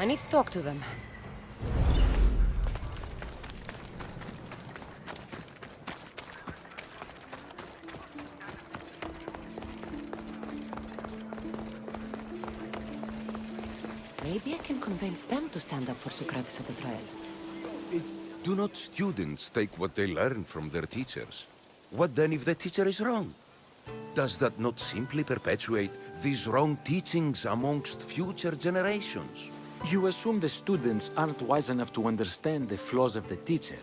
I need to talk to them. Maybe I can convince them to stand up for Socrates at the trial. Do not students take what they learn from their teachers? What then if the teacher is wrong? Does that not simply perpetuate these wrong teachings amongst future generations? You assume the students aren't wise enough to understand the flaws of the teacher.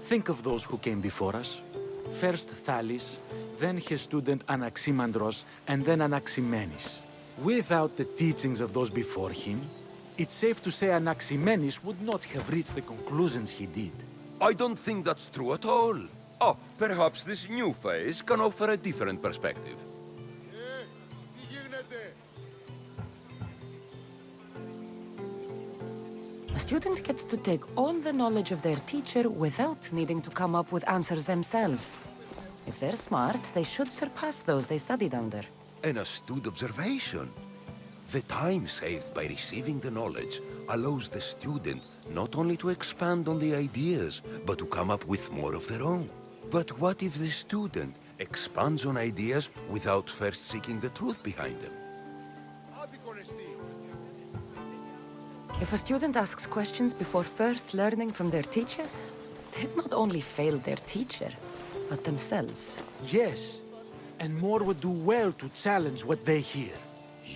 Think of those who came before us. First Thales, then his student Anaximandros, and then Anaximenes. Without the teachings of those before him, it's safe to say Anaximenes would not have reached the conclusions he did. I don't think that's true at all. Oh, perhaps this new phase can offer a different perspective. A student gets to take all the knowledge of their teacher without needing to come up with answers themselves. If they're smart, they should surpass those they studied under. An astute observation. The time saved by receiving the knowledge allows the student not only to expand on the ideas, but to come up with more of their own. But what if the student expands on ideas without first seeking the truth behind them? If a student asks questions before first learning from their teacher, they've not only failed their teacher, but themselves. Yes, and more would do well to challenge what they hear.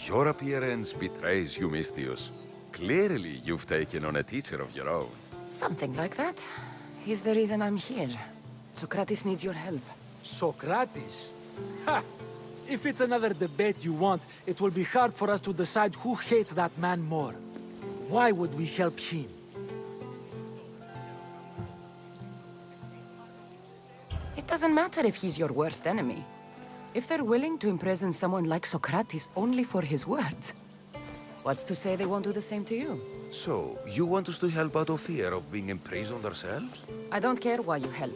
Your appearance betrays you, Mystius. Clearly, you've taken on a teacher of your own. Something like that. He's the reason I'm here. Socrates needs your help. Socrates? Ha! If it's another debate you want, it will be hard for us to decide who hates that man more. Why would we help him? It doesn't matter if he's your worst enemy. If they're willing to imprison someone like Socrates only for his words, what's to say they won't do the same to you? So, you want us to help out of fear of being imprisoned ourselves? I don't care why you help.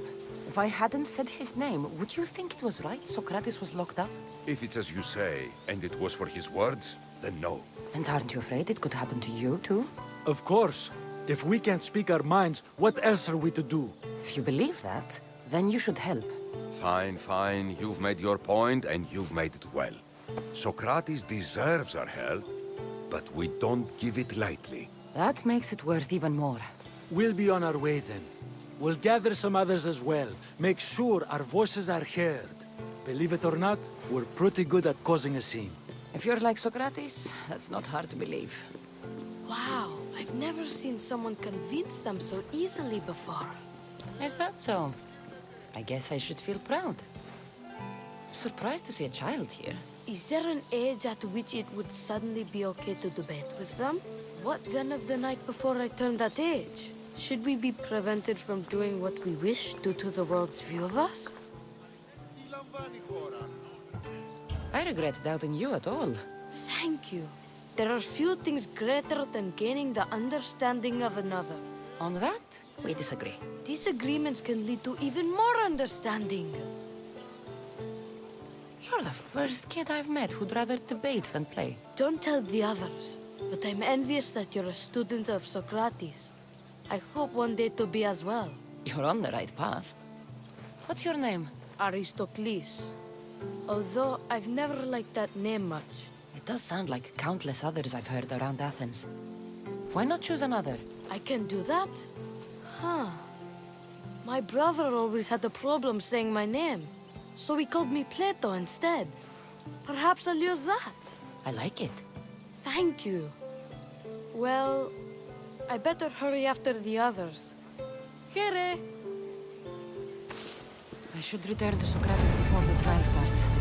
If I hadn't said his name, would you think it was right Socrates was locked up? If it's as you say, and it was for his words, then no. And aren't you afraid it could happen to you, too? Of course. If we can't speak our minds, what else are we to do? If you believe that, then you should help. Fine, fine. You've made your point, and you've made it well. Socrates deserves our help, but we don't give it lightly. That makes it worth even more. We'll be on our way then. We'll gather some others as well. Make sure our voices are heard. Believe it or not, we're pretty good at causing a scene. If you're like Socrates, that's not hard to believe. Wow, I've never seen someone convince them so easily before. Is that so? I guess I should feel proud. I'm surprised to see a child here. Is there an age at which it would suddenly be okay to debate with them? What then of the night before I turned that age? Should we be prevented from doing what we wish due to the world's view of us? I regret doubting you at all. Thank you. There are few things greater than gaining the understanding of another. On that, we disagree. Disagreements can lead to even more understanding. You're the first kid I've met who'd rather debate than play. Don't tell the others, but I'm envious that you're a student of Socrates. I hope one day to be as well. You're on the right path. What's your name? Aristocles. Although I've never liked that name much. It does sound like countless others I've heard around Athens. Why not choose another? I can do that? Huh. My brother always had a problem saying my name, so he called me Plato instead. Perhaps I'll use that. I like it. Thank you. Well, I better hurry after the others. Here. I should return to Socrates before the trial starts.